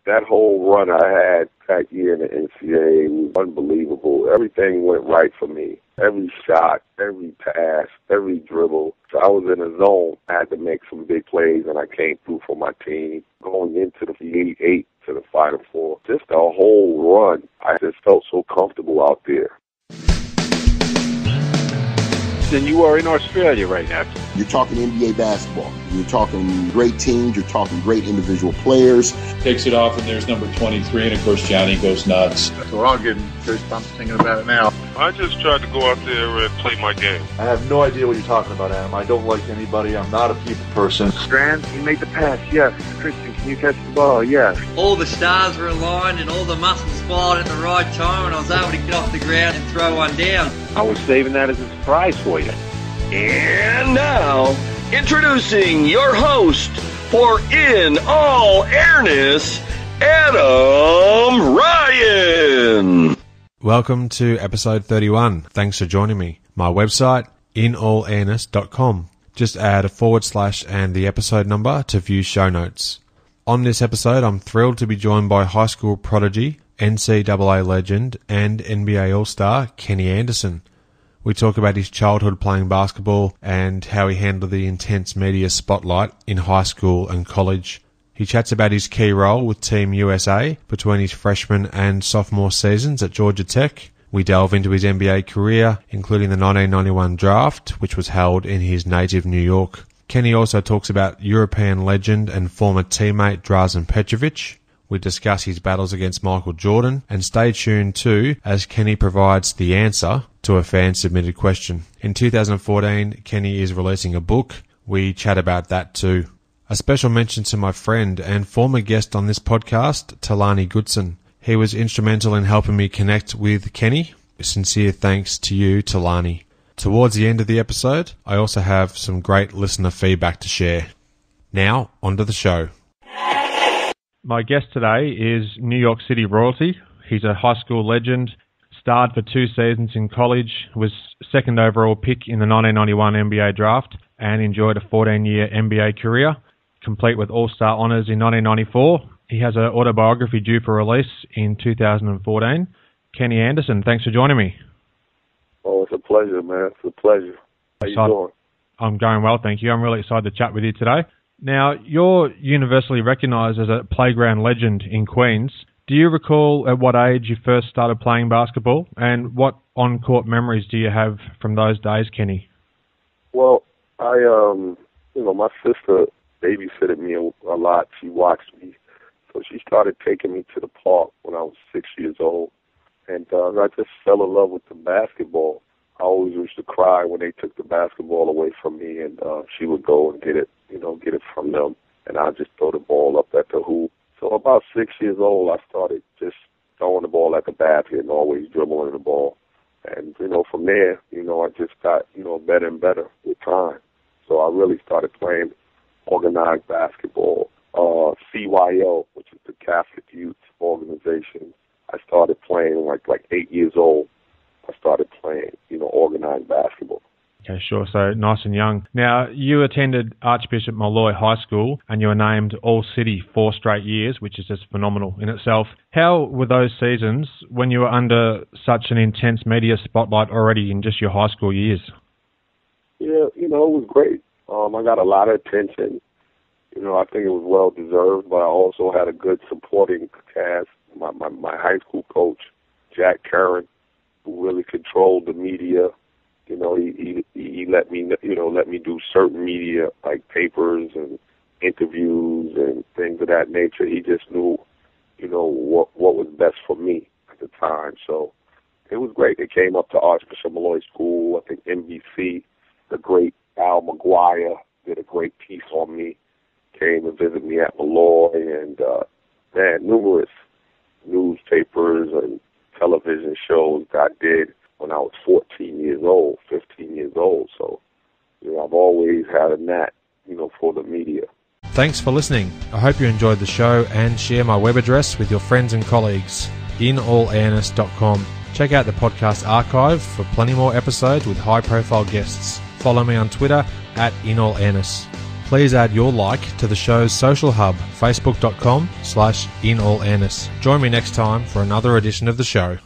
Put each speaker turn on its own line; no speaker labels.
That whole run I had that year in the NCAA was unbelievable. Everything went right for me. Every shot, every pass, every dribble. So I was in a zone. I had to make some big plays, and I came through for my team. Going into the Elite Eight to the Final Four, just a whole run, I just felt so comfortable out there.
And you are in Australia right now.
You're talking NBA basketball. You're talking great teams. You're talking great individual players.
Takes it off, and there's number 23, and of course Johnny goes nuts.
So we're all getting goosebumps thinking about it now.
I just tried to go out there and play my game.
I have no idea what you're talking about, Adam. I don't like anybody. I'm not a people person.
Strand, you made the pass. Yes. Christian, can you catch the ball? Yes.
All the stars were aligned and all the muscles fired at the right time, and I was able to get off the ground and throw one down.
I was saving that as a surprise for you.
And now, introducing your host for In All Airness, Adam Ryan.
Welcome to episode 31. Thanks for joining me. My website, inallairness.com. Just add a / and the episode number to view show notes. On this episode, I'm thrilled to be joined by high school prodigy, NCAA legend, and NBA All-Star Kenny Anderson. We talk about his childhood playing basketball and how he handled the intense media spotlight in high school and college. He chats about his key role with Team USA between his freshman and sophomore seasons at Georgia Tech. We delve into his NBA career, including the 1991 draft, which was held in his native New York. Kenny also talks about European legend and former teammate Drazen Petrovic. We discuss his battles against Michael Jordan, and stay tuned too as Kenny provides the answer to a fan-submitted question. In 2014, Kenny is releasing a book. We chat about that too. A special mention to my friend and former guest on this podcast, Talani Goodson. He was instrumental in helping me connect with Kenny. Sincere thanks to you, Talani. Towards the end of the episode, I also have some great listener feedback to share. Now, on to the show. My guest today is New York City royalty. He's a high school legend, starred for 2 seasons in college, was second overall pick in the 1991 NBA draft, and enjoyed a 14-year NBA career, complete with All-Star honours in 1994. He has an autobiography due for release in 2014. Kenny Anderson, thanks for joining me.
Oh, it's a pleasure, man. It's a pleasure. How you doing?
I'm going well, thank you. I'm really excited to chat with you today. Now, you're universally recognised as a playground legend in Queens. Do you recall at what age you first started playing basketball, and what on-court memories do you have from those days, Kenny?
Well, my sister babysitted me a lot. She watched me. So she started taking me to the park when I was 6 years old. And I just fell in love with the basketball. I always used to cry when they took the basketball away from me, and she would go and get it from them, and I just throw the ball up at the hoop. So about 6 years old, I started just throwing the ball at the basket and always dribbling the ball. And, from there, I just got, better and better with time. So I really started playing organized basketball, CYO, which is the Catholic Youth Organization. I started playing like 8 years old. I started playing, organized basketball.
Okay, sure. So nice and young. Now, you attended Archbishop Molloy High School and you were named All-City 4 straight years, which is just phenomenal in itself. How were those seasons when you were under such an intense media spotlight already in just your high school years?
Yeah, it was great. I got a lot of attention. I think it was well-deserved, but I also had a good supporting cast. My high school coach, Jack Curran, who really controlled the media. He let me do certain media like papers and interviews and things of that nature. He just knew, what was best for me at the time. So it was great. It came up to Archbishop Molloy School. I think NBC, the great Al McGuire, did a great piece on me. Came and visited me at Molloy, and numerous newspapers and television shows that I did when I was 15 years old. So, I've always had a knack, for the media.
Thanks for listening. I hope you enjoyed the show and share my web address with your friends and colleagues, inallairness.com. Check out the podcast archive for plenty more episodes with high-profile guests. Follow me on Twitter @inallairness. please add your like to the show's social hub, facebook.com/inallairness. Join me next time for another edition of the show.